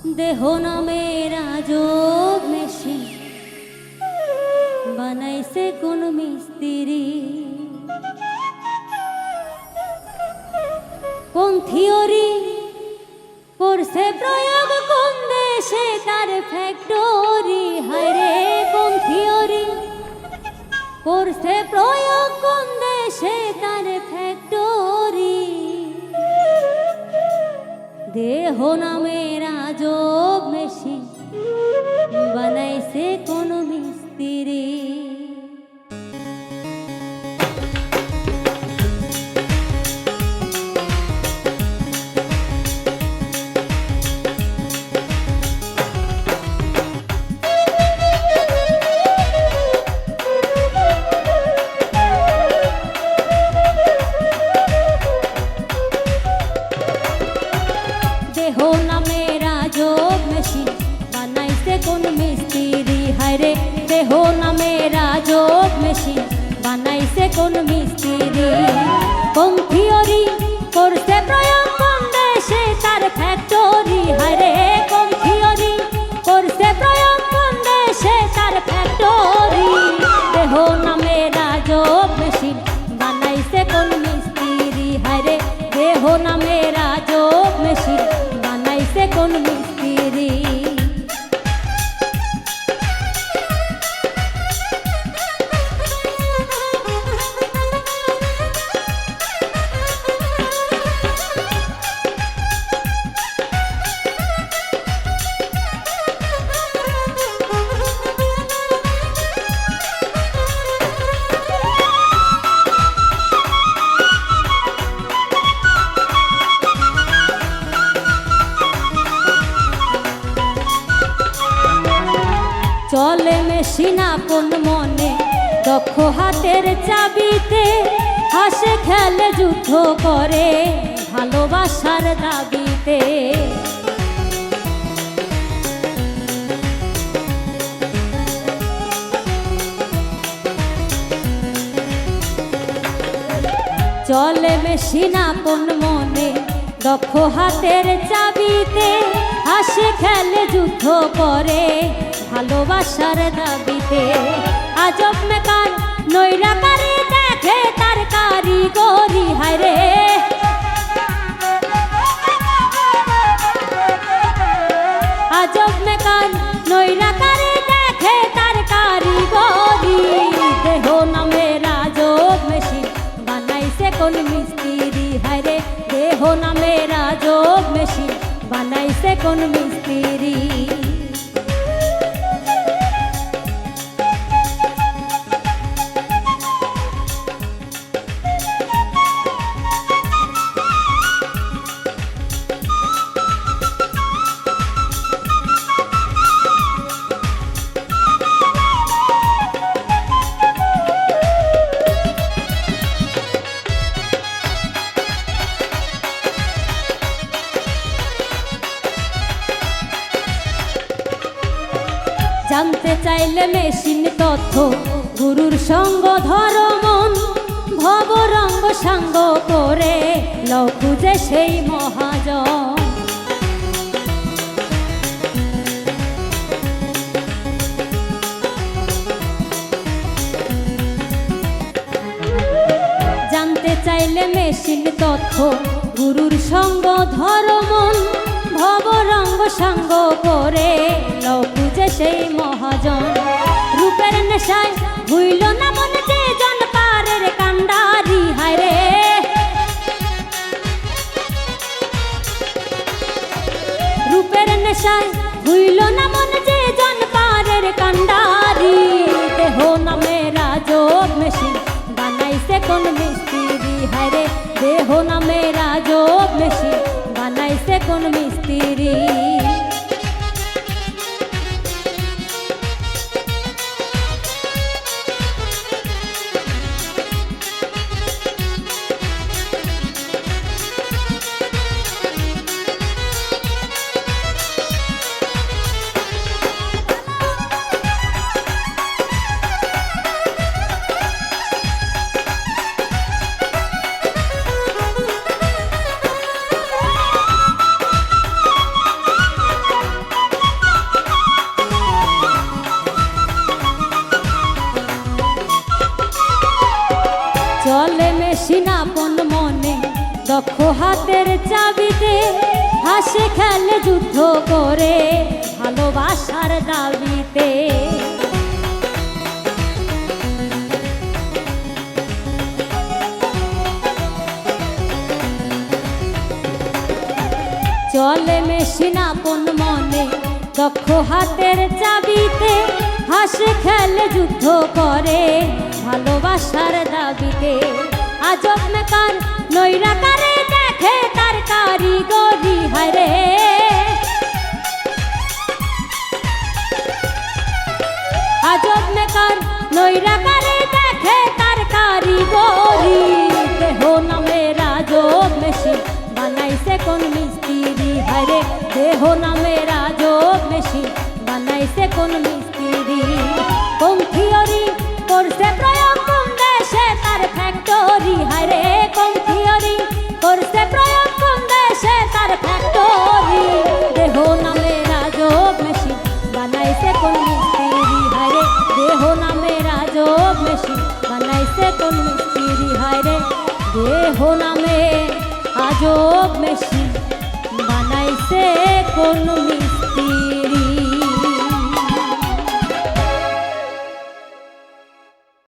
দেহ নামের আজব মেশিন বানাইছে কোন মিস্ত্রি, কোন থিওরি করছে প্রয়োগ, কোন দেশে তার ফ্যাক্টরি। হায়রে কোন থিওরি করছে প্রয়োগ, কোন দেশে তার ফ্যাক্টরি। দেহ নামের আজব মেশিন বানাইছে কোন মিস্ত্রি। দেহ নামের আজব মেশিন বানাইছে কোন মিস্ত্রি। হায়রে দেহ নামের আজব মেশিন বানাইছে কোন মিস্ত্রি। কোন থিওরি করছে প্রয়োগ, কোন দেশে তার ফ্যাক্টরি। হায়রে কোন থিওরি করছে প্রয়োগ, কোন দেশে তার ফ্যাক্টরি। দেহ নামের আজব মেশিন বানাইছে কোন মিস্ত্রি। হায়রে দেহ নামের আজব মেশিন বানাইছে কোন মিস্ত্রি। চলে মেশিন আপন মনে, দক্ষ হাতের চাবিতে, হাসে খেলে যুদ্ধ করে ভালোবাসার দাবিতে। চলে মেশিন আপন মনে, দক্ষ হাতের চাবিতে, হাসে খেলে যুদ্ধ করে ভালোবাসার দাবিতে। আজব মেকার নৈরাকারী দেখে তার কারিগরি। হায়রে আজব মেকার নৈরাকারী দেখে তার কারিগরি। দেহ নামের আজব মেশিন বানাইছে কোন মিস্ত্রি। হায়রে দেহ নামের আজব মেশিন বানাইছে কোন মিস্ত্রি। জানতে চাইলে মেশিন তথ্য, গুরুর সঙ্গ ধরো মন, ভব রঙ্গ সাঙ্গ করে লও খুঁজে সেই মহাজন। জানতে চাইলে মেশিন তথ্য, গুরুর সঙ্গ ধরো মন, ভব রঙ্গ সাঙ্গ করে লও খুঁজে সেই মহাজন। রূপের নেশায় ভুইল না মন যে জন পারের কান্ডারি। হায়রে রূপের নেশায় ভুইল না মন যে জন পারের কান্ডারি। দেহ নামের আজব মেশিন বানাইছে কোন মিস্ত্রি। হায়রে দেহ নামের আজব মেশিন বানাইছে কোন মিস্ত্রি। মেশিন আপন মনে দক্ষ হাতের চাবিতে হাসে খেলে যুদ্ধ করে ভালোবাসার দাবিতে। চলে মেশিন আপন মনে দক্ষ হাতের চাবিতে হাসে খেলে যুদ্ধ করে ভালোবাসার দাবিতে। আজব মেকার নৈরাকারে দেখে তার কারিগরি হায়রে, আজব মেকার নৈরাকারে দেখে তার কারিগরি। দেহ নামের আজব মেশিন বানাইছে কোন মিস্ত্রি হায়রে, দেহ নামের আজব মেশিন বানাইছে কোন মিস্ত্রি। কোন থিওরি করছে প্রয়োগ কোন দেশে তার ফ্যাক্টরি হায়রে, কোন থিওরি করছে প্রয়োগ কোন দেশে তার ফ্যাক্টরি। দেহ নামের আজব মেশিন বানাইছে কোন মিস্ত্রি হায়রে, দেহ নামের আজব মেশিন বানাইছে কোন মিস্ত্রি হায়রে, দেহ নামে আজব মেশিন বানাইছে কোন